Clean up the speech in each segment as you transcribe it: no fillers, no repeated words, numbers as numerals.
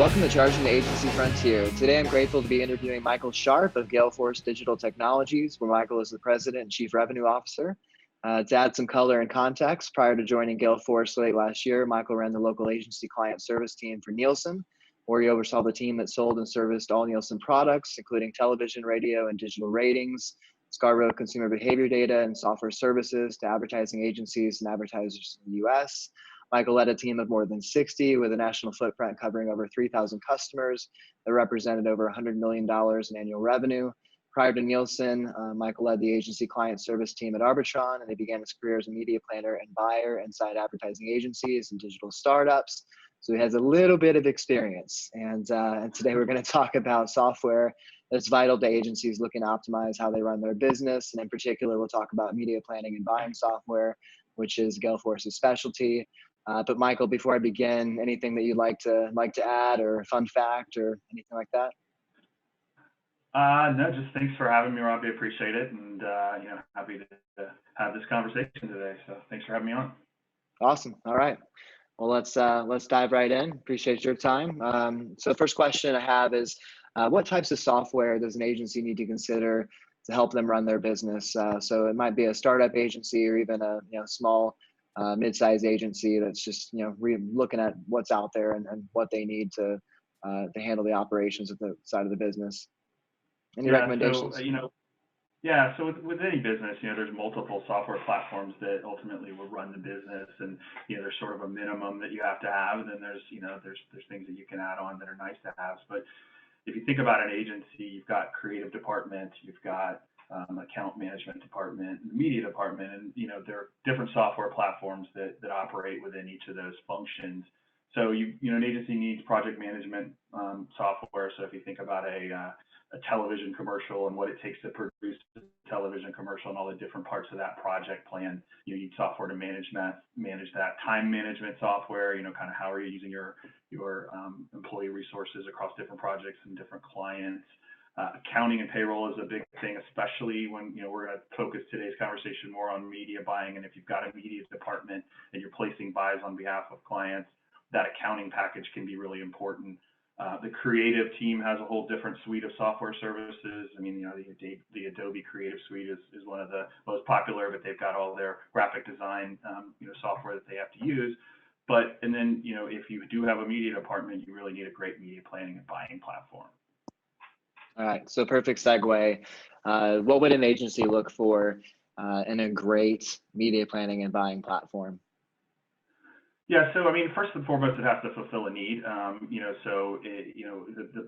Welcome to Charging the Agency Frontier. Today I'm grateful to be interviewing Michael Sharp of Galeforce Digital Technologies, where Michael is the President and Chief Revenue Officer. To add some color and context, prior to joining Galeforce late last year, Michael ran the local agency client service team for Nielsen, where he oversaw the team that sold and serviced all Nielsen products, including television, radio, and digital ratings, Scarborough consumer behavior data, and software services to advertising agencies and advertisers in the US. Michael led a team of more than 60 with a national footprint covering over 3,000 customers that represented over $100 million in annual revenue. Prior to Nielsen, Michael led the agency client service team at Arbitron, and he began his career as a media planner and buyer inside advertising agencies and digital startups. So he has a little bit of experience. And today we're going to talk about software that's vital to agencies looking to optimize how they run their business. And in particular, we'll talk about media planning and buying software, which is Galeforce's specialty. But Michael, before I begin, anything that you'd like to add, or a fun fact, or anything like that? No, just thanks for having me, Robby. I appreciate it, and happy to have this conversation today. So thanks for having me on. Awesome. All right. Well, let's dive right in. Appreciate your time. So the first question I have is, what types of software does an agency need to consider to help them run their business? So it might be a startup agency or even a small mid-sized agency that's just looking at what's out there and what they need to handle the operations of the side of the business. Any recommendations? So with any business, there's multiple software platforms that ultimately will run the business, and there's sort of a minimum that you have to have, and then there's things that you can add on that are nice to have. But if you think about an agency, you've got creative department, you've got account management department, the media department, and there are different software platforms that operate within each of those functions. So an agency needs project management software. So if you think about a television commercial and what it takes to produce a television commercial and all the different parts of that project plan, you need software to manage that. Time management software, kind of how are you using your employee resources across different projects and different clients. Accounting and payroll is a big thing, especially when we're going to focus today's conversation more on media buying. And if you've got a media department and you're placing buys on behalf of clients, that accounting package can be really important. The creative team has a whole different suite of software services. I mean, the Adobe Creative Suite is one of the most popular, but they've got all their graphic design software that they have to use. And then if you do have a media department, you really need a great media planning and buying platform. All right, so perfect segue. What would an agency look for in a great media planning and buying platform? Yeah, so I mean, first and foremost, it has to fulfill a need. The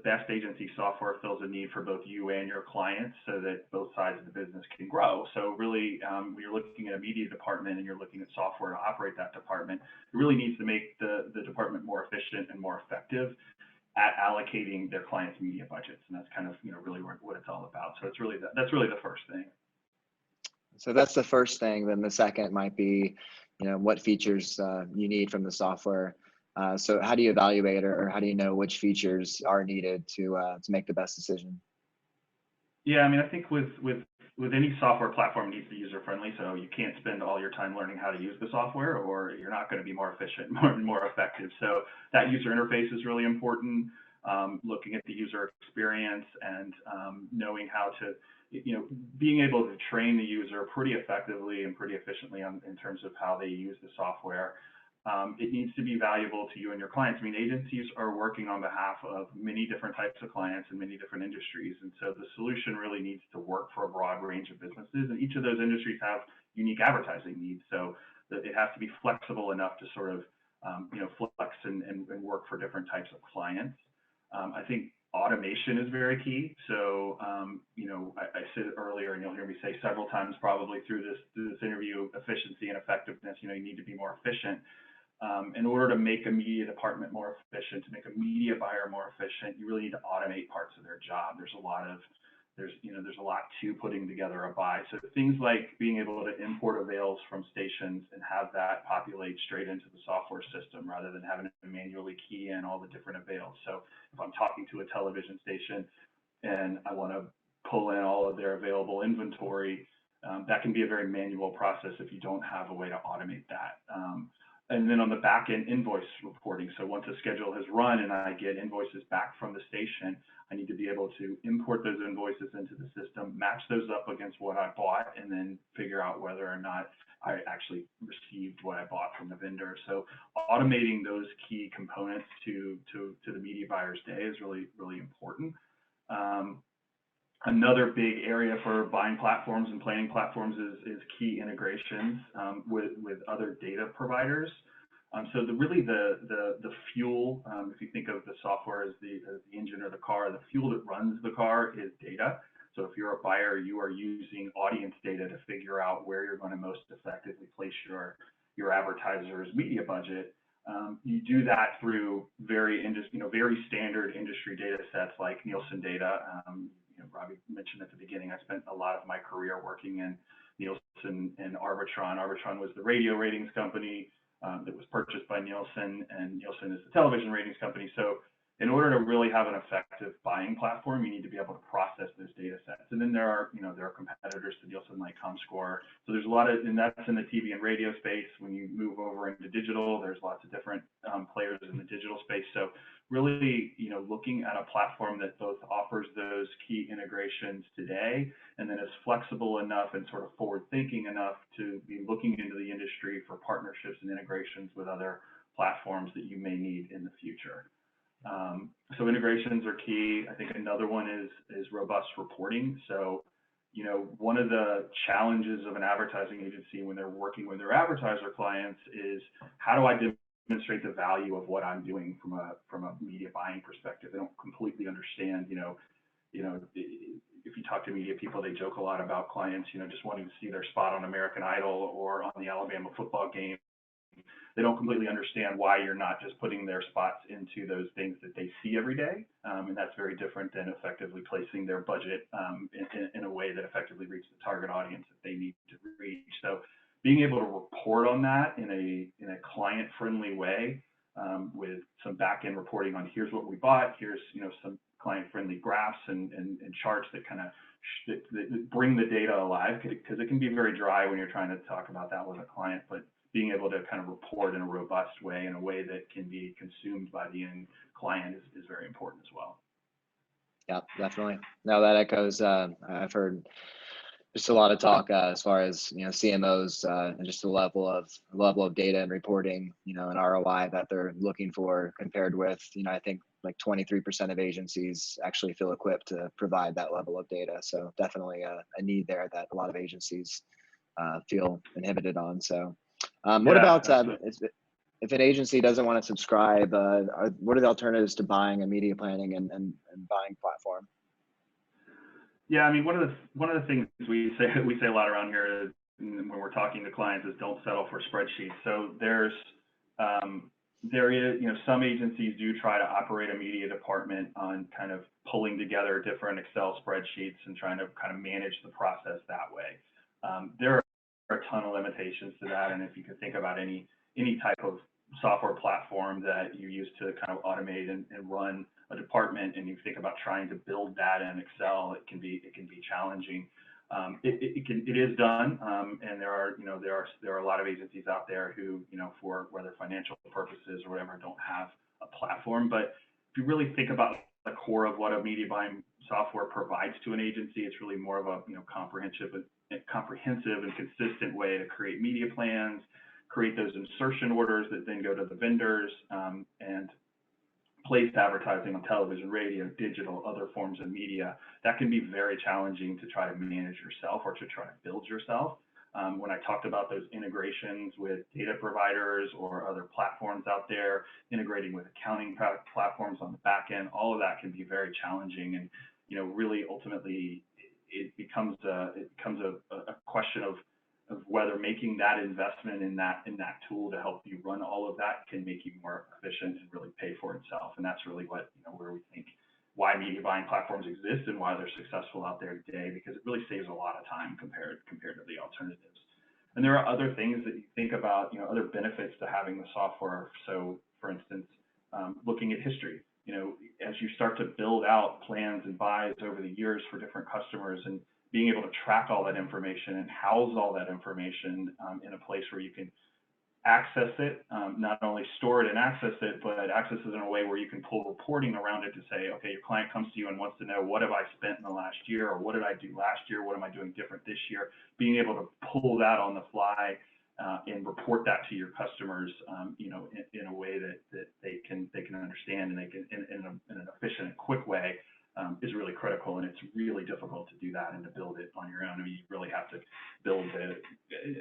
best agency software fills a need for both you and your clients, so that both sides of the business can grow. So really, when you're looking at a media department and you're looking at software to operate that department, it really needs to make the department more efficient and more effective at allocating their clients' media budgets, and that's kind of really what it's all about. So that's really the first thing. So that's the first thing. Then the second might be, what features you need from the software. So how do you evaluate, or how do you know which features are needed to make the best decision? Yeah, I mean, I think with any software platform, it needs to be user friendly. So you can't spend all your time learning how to use the software, or you're not going to be more efficient, more effective. So that user interface is really important. Looking at the user experience and knowing how to, being able to train the user pretty effectively and pretty efficiently in terms of how they use the software. It needs to be valuable to you and your clients. I mean, agencies are working on behalf of many different types of clients in many different industries. And so the solution really needs to work for a broad range of businesses. And each of those industries have unique advertising needs. So it has to be flexible enough to sort of, flex and work for different types of clients. I think automation is very key. So, I said earlier, and you'll hear me say several times probably through this interview, efficiency and effectiveness. You need to be more efficient. In order to make a media department more efficient, to make a media buyer more efficient, you really need to automate parts of their job. There's a lot to putting together a buy. So things like being able to import avails from stations and have that populate straight into the software system rather than having to manually key in all the different avails. So if I'm talking to a television station and I want to pull in all of their available inventory, that can be a very manual process if you don't have a way to automate that. And then on the back end, invoice reporting. So once a schedule has run and I get invoices back from the station, I need to be able to import those invoices into the system, match those up against what I bought, and then figure out whether or not I actually received what I bought from the vendor. So automating those key components to the media buyer's day is really, really important. Another big area for buying platforms and planning platforms is key integrations with other data providers. So really the fuel, if you think of the software as the engine or the car, the fuel that runs the car is data. So if you're a buyer, you are using audience data to figure out where you're going to most effectively place your advertiser's media budget. You do that through very standard industry data sets like Nielsen data. Robby mentioned at the beginning, I spent a lot of my career working in Nielsen and Arbitron. Arbitron was the radio ratings company that was purchased by Nielsen, and Nielsen is the television ratings company. So in order to really have an effective buying platform, you need to be able to process those data sets. And then there are competitors to Nielsen like ComScore. So there's a lot of, and that's in the TV and radio space. When you move over into digital, there's lots of different players in the digital space. So really, looking at a platform that both offers those key integrations today, and then is flexible enough and sort of forward-thinking enough to be looking into the industry for partnerships and integrations with other platforms that you may need in the future. So integrations are key. I think another one is robust reporting. So, one of the challenges of an advertising agency when they're working with their advertiser clients is, how do I demonstrate the value of what I'm doing from a media buying perspective? They don't completely understand, if you talk to media people, they joke a lot about clients, just wanting to see their spot on American Idol or on the Alabama football game. They don't completely understand why you're not just putting their spots into those things that they see every day. And that's very different than effectively placing their budget in a way that effectively reaches the target audience that they need to reach. So being able to report on that in a client-friendly way, with some back-end reporting on, here's what we bought, here's some client-friendly graphs and charts that kind of that bring the data alive, because it can be very dry when you're trying to talk about that with a client, but being able to kind of report in a robust way, in a way that can be consumed by the end client is very important as well. Yeah, definitely. No, that echoes. I've heard just a lot of talk as far as CMOs and just the level of data and reporting, and ROI that they're looking for, compared with I think like 23% of agencies actually feel equipped to provide that level of data. So definitely a need there that a lot of agencies feel inhibited on. So what about if an agency doesn't want to subscribe? What are the alternatives to buying a media planning and buying platform? Yeah, I mean, one of the things we say a lot around here is, when we're talking to clients, is don't settle for spreadsheets. So there is, some agencies do try to operate a media department on kind of pulling together different Excel spreadsheets and trying to kind of manage the process that way. There are a ton of limitations to that, and if you could think about any type of software platform that you use to kind of automate and run a department, and you think about trying to build data in Excel, it can be challenging. It is done, and there are a lot of agencies out there who, for whether financial purposes or whatever, don't have a platform. But if you really think about the core of what a media buying software provides to an agency, it's really more of a comprehensive and consistent way to create media plans, create those insertion orders that then go to the vendors, and place advertising on television, radio, digital, other forms of media. That can be very challenging to try to manage yourself or to try to build yourself. When I talked about those integrations with data providers or other platforms out there, integrating with accounting platforms on the back end, all of that can be very challenging. And really ultimately, it becomes a question of whether making that investment in that tool to help you run all of that can make you more efficient and really pay for itself. And that's really what, where we think why media buying platforms exist and why they're successful out there today, because it really saves a lot of time compared to the alternatives. And there are other things that you think about, other benefits to having the software. So for instance, looking at history, as you start to build out plans and buys over the years for different customers, and being able to track all that information and house all that information in a place where you can access it, not only store it and access it, but access it in a way where you can pull reporting around it to say, okay, your client comes to you and wants to know, what have I spent in the last year, or what did I do last year, what am I doing different this year? Being able to pull that on the fly and report that to your customers, in a way that they can understand, and they can in an efficient and quick way, is really critical. And it's really difficult to do that and to build it on your own. I mean, you really have to build it,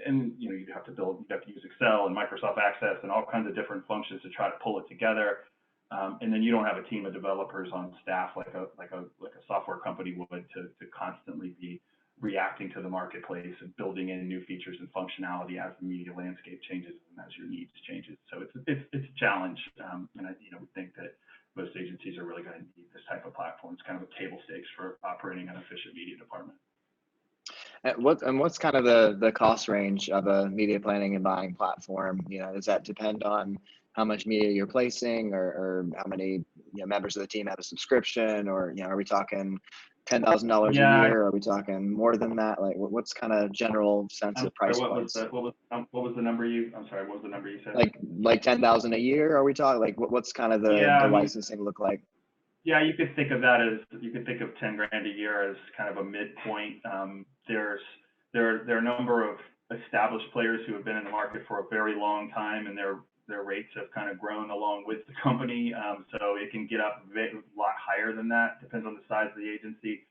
and you have to use Excel and Microsoft Access and all kinds of different functions to try to pull it together. And then you don't have a team of developers on staff like a software company would to constantly be reacting to the marketplace and building in new features and functionality as the media landscape changes and as your needs changes. So it's a challenge, and we think that most agencies are really going to need this type of platform. It's kind of a table stakes for operating an efficient media department. And what's kind of the cost range of a media planning and buying platform? Does that depend on how much media you're placing, or how many members of the team have a subscription, or are we talking $10,000 a year? Are we talking more than that? Like, what's kind of general sense of price points? What was the number you? I'm sorry. What was the number you said? Like 10,000 a year? Are we talking? Like, what's kind of the licensing look like? Yeah, you could think of that as, you could think of 10 grand a year as kind of a midpoint. There are a number of established players who have been in the market for a very long time, and their rates have kind of grown along with the company. So it can get up a lot higher than that. Depends on the size of the agency.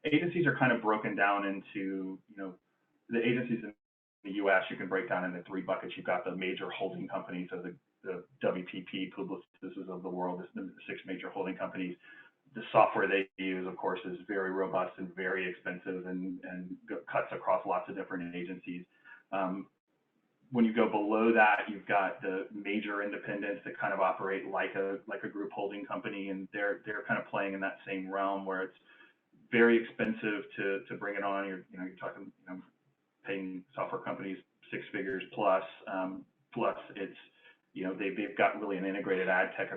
Agencies are kind of broken down into, the agencies in the U.S. you can break down into three buckets. You've got the major holding companies, so the WPP, Publicis of the world, the six major holding companies. The software they use, of course, is very robust and very expensive, and cuts across lots of different agencies. When you go below that, you've got the major independents that kind of operate like a group holding company, and they're kind of playing in that same realm where it's very expensive to bring it on. You're talking paying software companies six figures plus. Plus it's they've got really an integrated ad tech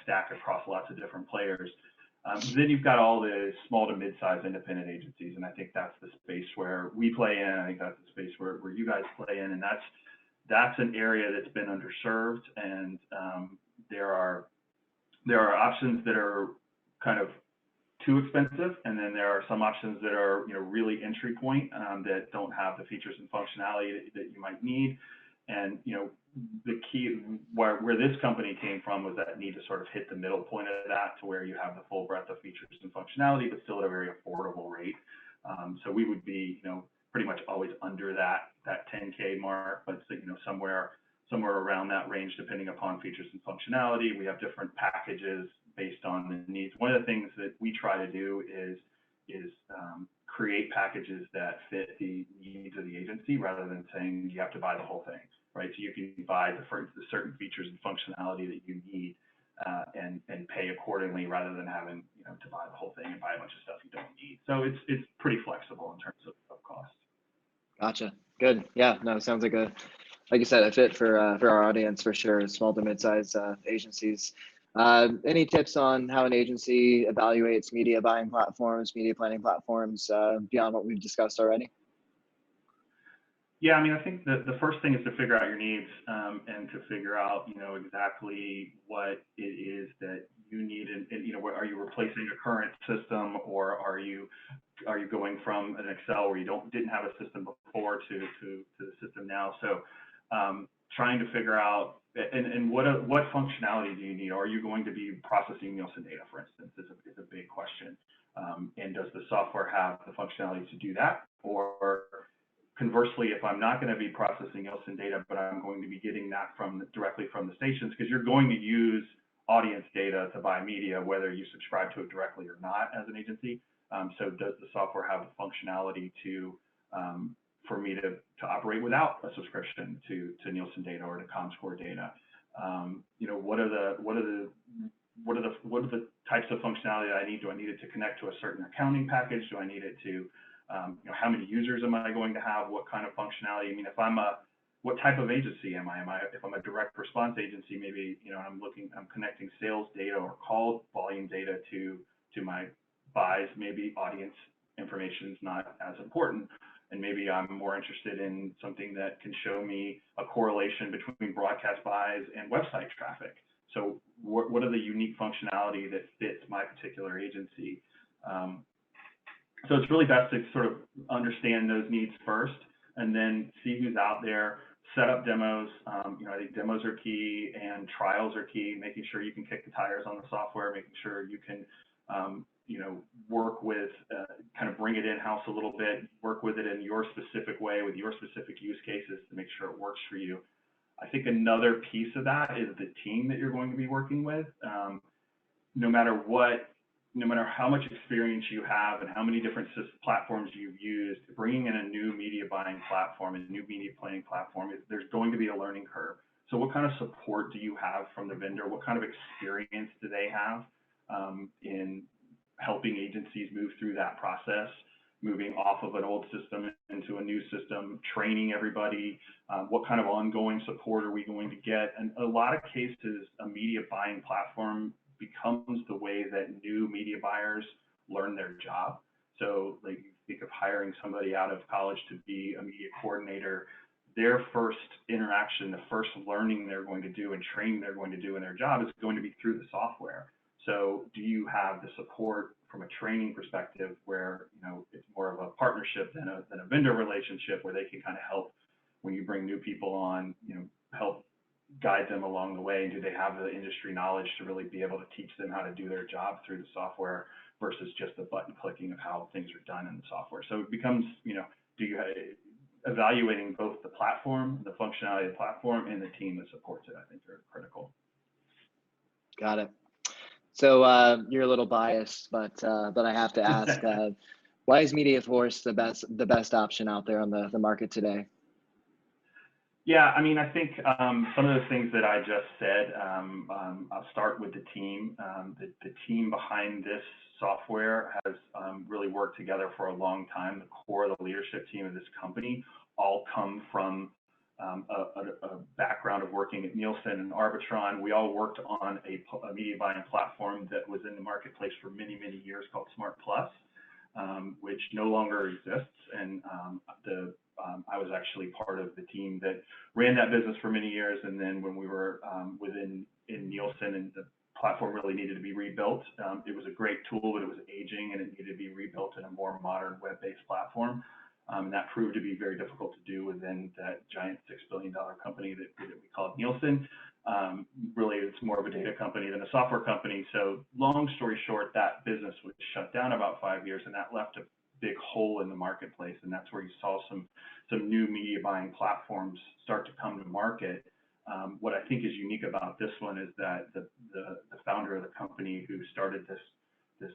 stack across lots of different players. Then you've got all the small to mid-sized independent agencies, and I think that's the space where we play in. I think that's the space where you guys play in, and that's an area that's been underserved. And there are options that are kind of too expensive, and then there are some options that are really entry point, that don't have the features and functionality that you might need. And the key where this company came from was that need to sort of hit the middle point of that, to where you have the full breadth of features and functionality, but still at a very affordable rate. So we would be pretty much always under that 10K mark, but somewhere around that range, depending upon features and functionality. We have different packages based on the needs. One of the things that we try to do is create packages that fit the needs of the agency, rather than saying you have to buy the whole thing, right? So you can buy the certain features and functionality that you need, and pay accordingly, rather than having to buy the whole thing and buy a bunch of stuff you don't need. So it's pretty flexible in terms of cost. Gotcha. Good. Yeah. No, it sounds like like you said, a fit for our audience for sure. Small to mid-sized agencies. Any tips on how an agency evaluates media buying platforms, media planning platforms, beyond what we've discussed already? Yeah, I mean, I think the first thing is to figure out your needs, and to figure out, exactly what it is that you need, and are you replacing a current system, or are you going from an Excel where you didn't have a system before to the system now? So trying to figure out, and what functionality do you need? Are you going to be processing Nielsen data, for instance, is a big question. And does the software have the functionality to do that? Or conversely, if I'm not going to be processing Nielsen data, but I'm going to be getting that directly from the stations, because you're going to use audience data to buy media, whether you subscribe to it directly or not as an agency. So does the software have the functionality for me to operate without a subscription to Nielsen data or to ComScore data? What are the types of functionality that I need? Do I need it to connect to a certain accounting package? Do I need it to how many users am I going to have? What kind of functionality? I mean, what type of agency am I? If I'm a direct response agency, maybe I'm connecting sales data or call volume data to my buys. Maybe audience information is not as important. and maybe I'm more interested in something that can show me a correlation between broadcast buys and website traffic. So what are the unique functionality that fits my particular agency? So it's really best to sort of understand those needs first, and then see who's out there, set up demos. I think demos are key, and trials are key, making sure you can kick the tires on the software, making sure you can, work with, kind of bring it in-house a little bit, work with it in your specific way with your specific use cases to make sure it works for you. I think another piece of that is the team that you're going to be working with. No matter how much experience you have and how many different platforms you've used, bringing in a new media buying platform and a new media planning platform, there's going to be a learning curve. So what kind of support do you have from the vendor? What kind of experience do they have in helping agencies move through that process, moving off of an old system into a new system, training everybody? What kind of ongoing support are we going to get? And a lot of cases, a media buying platform becomes the way that new media buyers learn their job. So like, you think of hiring somebody out of college to be a media coordinator, their first interaction, the first learning they're going to do and training they're going to do in their job is going to be through the software. So do you have the support from a training perspective where, it's more of a partnership than a vendor relationship, where they can kind of help when you bring new people on, help guide them along the way? And do they have the industry knowledge to really be able to teach them how to do their job through the software versus just the button clicking of how things are done in the software? So it becomes, evaluating both the platform, the functionality of the platform, and the team that supports it, I think, are critical. Got it. So you're a little biased, but I have to ask, why is Galeforce the best option out there on the market today? Yeah, I mean, I think some of the things that I just said, I'll start with the team. The team behind this software has really worked together for a long time. The core of the leadership team of this company all come from a background of working at Nielsen and Arbitron. We all worked on a media buying platform that was in the marketplace for many, many years called Smart Plus, which no longer exists. And I was actually part of the team that ran that business for many years. And then when we were in Nielsen and the platform really needed to be rebuilt, it was a great tool, but it was aging and it needed to be rebuilt in a more modern web-based platform. And that proved to be very difficult to do within that giant $6 billion company that we call Nielsen. Really, it's more of a data company than a software company. So long story short, that business was shut down about 5 years, and that left a big hole in the marketplace. And that's where you saw some new media buying platforms start to come to market. What I think is unique about this one is that the founder of the company who started this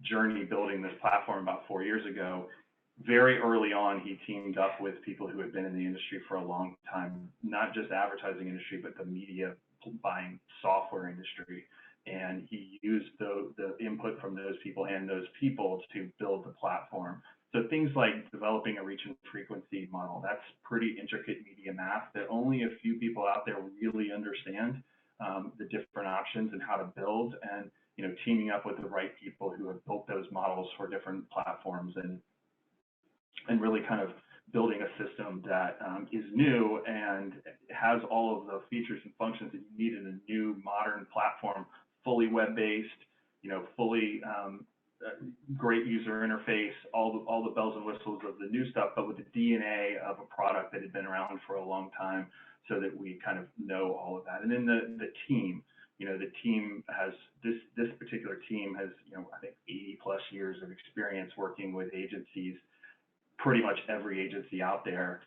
journey building this platform about 4 years ago, very early on, he teamed up with people who had been in the industry for a long time, not just advertising industry, but the media buying software industry. And he used the input from those people to build the platform. So things like developing a reach and frequency model, that's pretty intricate media math that only a few people out there really understand the different options and how to build, and teaming up with the right people who have built those models for different platforms, and really kind of building a system that is new and has all of the features and functions that you need in a new modern platform, fully web-based, fully great user interface, all the bells and whistles of the new stuff, but with the DNA of a product that had been around for a long time, so that we kind of know all of that. And then the team, the team has this particular team has, I think 80 plus years of experience working with agencies, pretty much every agency out there,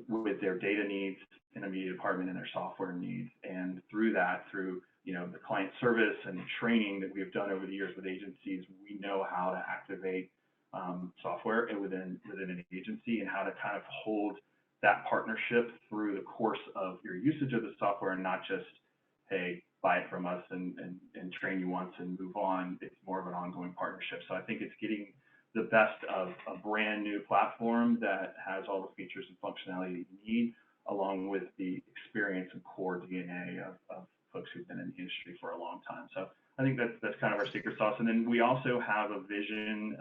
with their data needs in a media department and their software needs. And through the client service and the training that we've done over the years with agencies, we know how to activate software within an agency, and how to kind of hold that partnership through the course of your usage of the software, and not just, hey, buy it from us and train you once and move on. It's more of an ongoing partnership. So I think it's getting the best of a brand new platform that has all the features and functionality you need, along with the experience and core DNA of folks who've been in the industry for a long time. So I think that's kind of our secret sauce. And then we also have a vision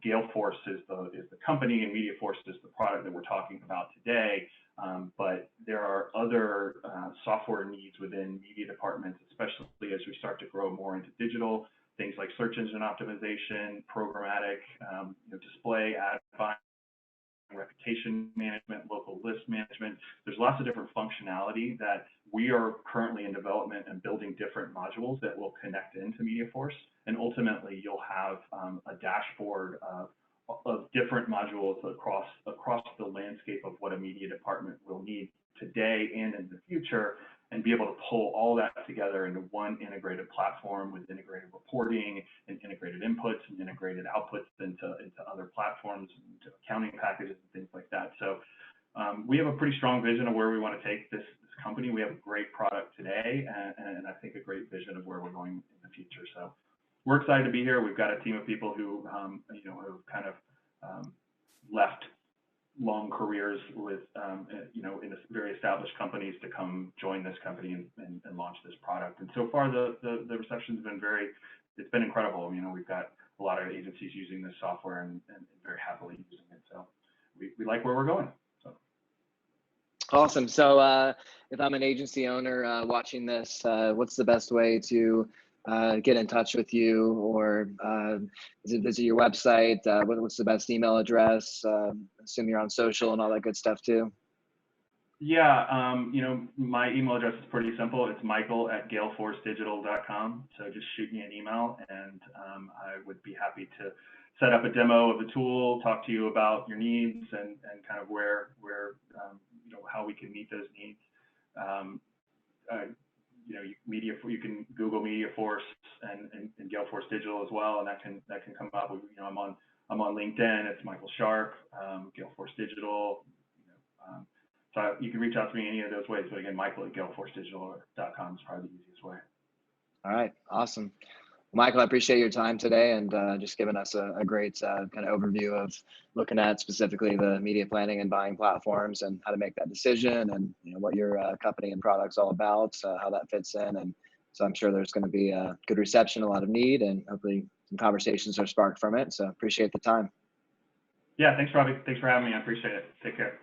Galeforce is the company, and MediaForce is the product that we're talking about today. But there are other software needs within media departments, especially as we start to grow more into digital, things like search engine optimization, programmatic, display, ad buying, reputation management, local list management. There's lots of different functionality that we are currently in development and building different modules that will connect into MediaForce. And ultimately, you'll have a dashboard of different modules across the landscape of what a media department will need today and in the future, and be able to pull all that together into one integrated platform with integrated reporting and integrated inputs and integrated outputs into other platforms, into accounting packages and things like that. So we have a pretty strong vision of where we want to take this company. We have a great product today, and I think a great vision of where we're going in the future. So we're excited to be here. We've got a team of people who, who kind of left long careers with, in very established companies to come join this company and launch this product. And so far, the reception's been it's been incredible. We've got a lot of agencies using this software and very happily using it. So we like where we're going. So. Awesome. So if I'm an agency owner watching this, what's the best way to get in touch with you, or is it visit your website? What's the best email address? Assume you're on social and all that good stuff too. Yeah, my email address is pretty simple. It's michael@galeforcedigital.com. So just shoot me an email, and I would be happy to set up a demo of the tool, talk to you about your needs and kind of where how we can meet those needs. You can Google MediaForce and Galeforce Digital as well, and that can come up. I'm on LinkedIn. It's Michael Sharp, Galeforce Digital. So you can reach out to me any of those ways. But again, michael@galeforcedigital.com is probably the easiest way. All right, awesome. Michael, I appreciate your time today and just giving us a great kind of overview of looking at specifically the media planning and buying platforms and how to make that decision, and what your company and product's all about, how that fits in. And so I'm sure there's going to be a good reception, a lot of need, and hopefully some conversations are sparked from it. So appreciate the time. Yeah, thanks, Robby. Thanks for having me. I appreciate it. Take care.